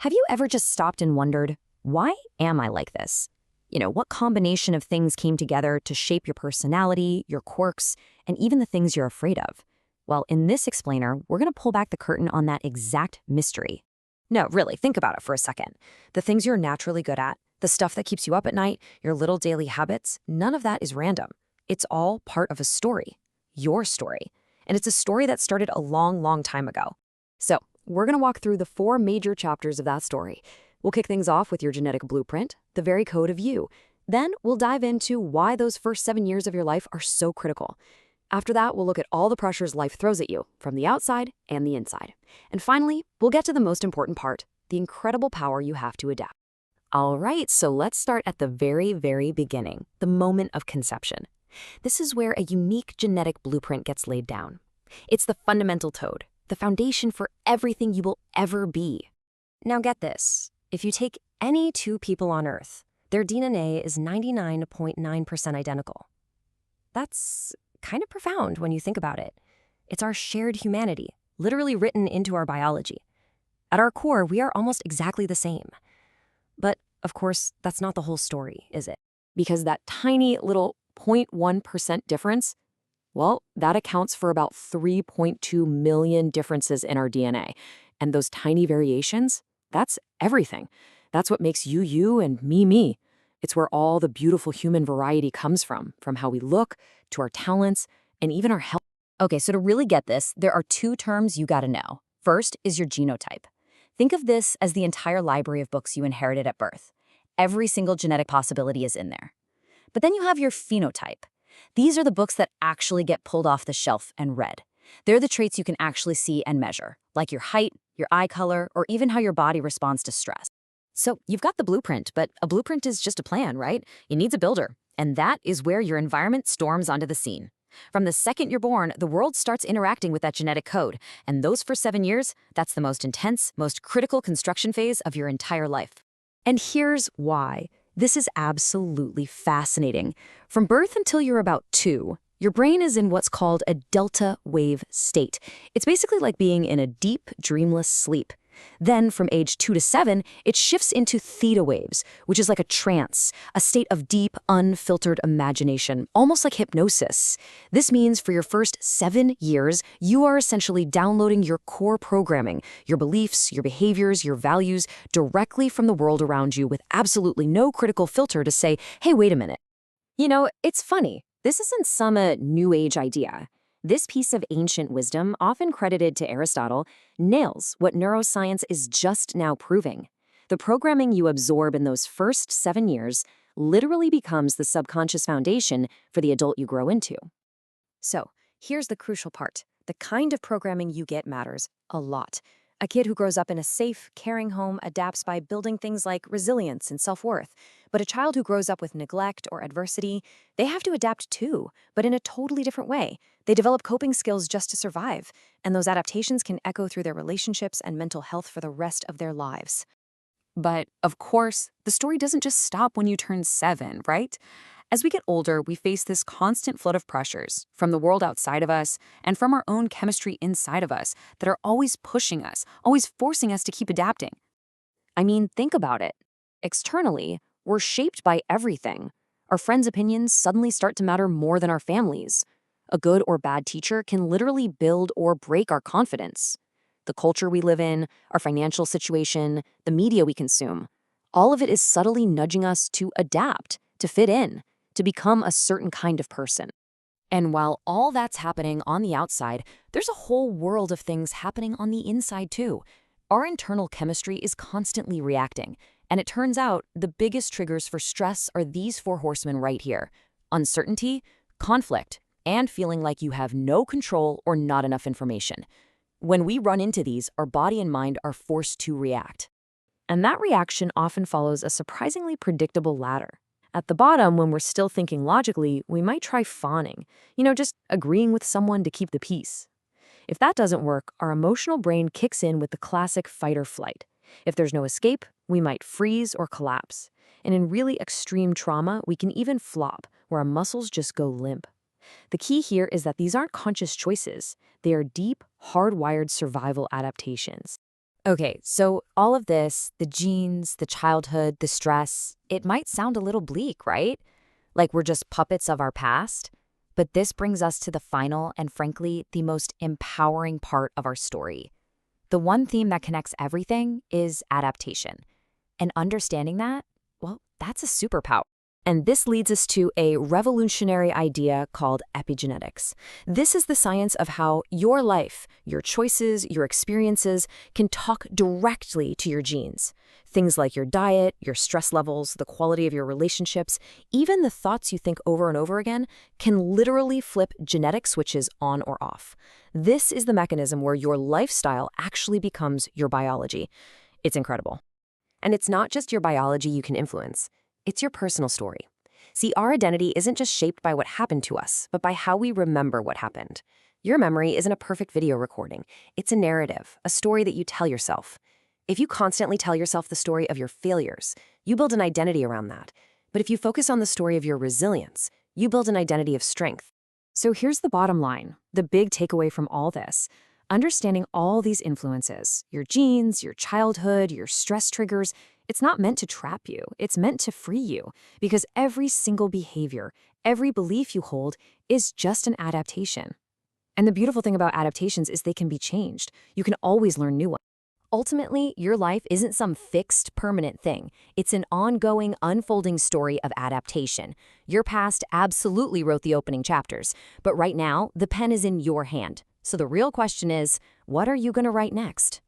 Have you ever just stopped and wondered, why am I like this? What combination of things came together to shape your personality, your quirks, and even the things you're afraid of? Well, in this explainer, we're going to pull back the curtain on that exact mystery. No, really, think about it for a second. The things you're naturally good at, the stuff that keeps you up at night, your little daily habits, none of that is random. It's all part of a story, your story. And it's a story that started a long, long time ago. So, we're going to walk through the 4 major chapters of that story. We'll kick things off with your genetic blueprint, the very code of you. Then we'll dive into why those first 7 years of your life are so critical. After that, we'll look at all the pressures life throws at you, from the outside and the inside. And finally, we'll get to the most important part, the incredible power you have to adapt. All right, so let's start at the very, very beginning, the moment of conception. This is where a unique genetic blueprint gets laid down. It's the fundamental code, the foundation for everything you will ever be. Now get this. If you take any 2 people on Earth, their DNA is 99.9% identical. That's kind of profound when you think about it. It's our shared humanity, literally written into our biology. At our core, we are almost exactly the same. But, of course, that's not the whole story, is it? Because that tiny little 0.1% difference, well, that accounts for about 3.2 million differences in our DNA. And those tiny variations, that's everything. That's what makes you, you, and me. It's where all the beautiful human variety comes from how we look, to our talents, and even our health. Okay, so to really get this, there are 2 terms you gotta know. First is your genotype. Think of this as the entire library of books you inherited at birth. Every single genetic possibility is in there. But then you have your phenotype. These are the books that actually get pulled off the shelf and read. They're the traits you can actually see and measure, like your height, your eye color, or even how your body responds to stress. So you've got the blueprint, but a blueprint is just a plan, right? It needs a builder, and that is where your environment storms onto the scene. From the second you're born, the world starts interacting with that genetic code, and those first 7 years, that's the most intense, most critical construction phase of your entire life. And here's why. This is absolutely fascinating. From birth until you're about 2, your brain is in what's called a delta wave state. It's basically like being in a deep, dreamless sleep. Then, from age 2 to 7, it shifts into theta waves, which is like a trance, a state of deep, unfiltered imagination, almost like hypnosis. This means for your first 7 years, you are essentially downloading your core programming, your beliefs, your behaviors, your values, directly from the world around you with absolutely no critical filter to say, hey, wait a minute. It's funny. This isn't some new age idea. This piece of ancient wisdom, often credited to Aristotle, nails what neuroscience is just now proving. The programming you absorb in those first 7 years literally becomes the subconscious foundation for the adult you grow into. So, here's the crucial part. The kind of programming you get matters a lot. A kid who grows up in a safe, caring home adapts by building things like resilience and self-worth. But a child who grows up with neglect or adversity, they have to adapt too, but in a totally different way. They develop coping skills just to survive, and those adaptations can echo through their relationships and mental health for the rest of their lives. But, of course, the story doesn't just stop when you turn 7, right? As we get older, we face this constant flood of pressures from the world outside of us and from our own chemistry inside of us that are always pushing us, always forcing us to keep adapting. I mean, think about it. Externally, we're shaped by everything. Our friends' opinions suddenly start to matter more than our families. A good or bad teacher can literally build or break our confidence. The culture we live in, our financial situation, the media we consume, all of it is subtly nudging us to adapt, to fit in, to become a certain kind of person. And while all that's happening on the outside, there's a whole world of things happening on the inside too. Our internal chemistry is constantly reacting, and it turns out the biggest triggers for stress are these 4 horsemen right here: uncertainty, conflict, and feeling like you have no control or not enough information. When we run into these, our body and mind are forced to react. And that reaction often follows a surprisingly predictable ladder. At the bottom, when we're still thinking logically, we might try fawning, just agreeing with someone to keep the peace. If that doesn't work, our emotional brain kicks in with the classic fight or flight. If there's no escape, we might freeze or collapse. And in really extreme trauma, we can even flop, where our muscles just go limp. The key here is that these aren't conscious choices. They are deep, hardwired survival adaptations. Okay, so all of this, the genes, the childhood, the stress, it might sound a little bleak, right? Like we're just puppets of our past. But this brings us to the final and, frankly, the most empowering part of our story. The one theme that connects everything is adaptation. And understanding that, well, that's a superpower. And this leads us to a revolutionary idea called epigenetics. This is the science of how your life, your choices, your experiences can talk directly to your genes. Things like your diet, your stress levels, the quality of your relationships, even the thoughts you think over and over again can literally flip genetic switches on or off. This is the mechanism where your lifestyle actually becomes your biology. It's incredible. And it's not just your biology you can influence. It's your personal story. See, our identity isn't just shaped by what happened to us, but by how we remember what happened. Your memory isn't a perfect video recording. It's a narrative, a story that you tell yourself. If you constantly tell yourself the story of your failures, you build an identity around that. But if you focus on the story of your resilience, you build an identity of strength. So here's the bottom line, the big takeaway from all this. Understanding all these influences, your genes, your childhood, your stress triggers, it's not meant to trap you. It's meant to free you, because every single behavior, every belief you hold is just an adaptation. And the beautiful thing about adaptations is they can be changed. You can always learn new ones. Ultimately, your life isn't some fixed, permanent thing. It's an ongoing, unfolding story of adaptation. Your past absolutely wrote the opening chapters, but right now, the pen is in your hand. So the real question is, what are you going to write next?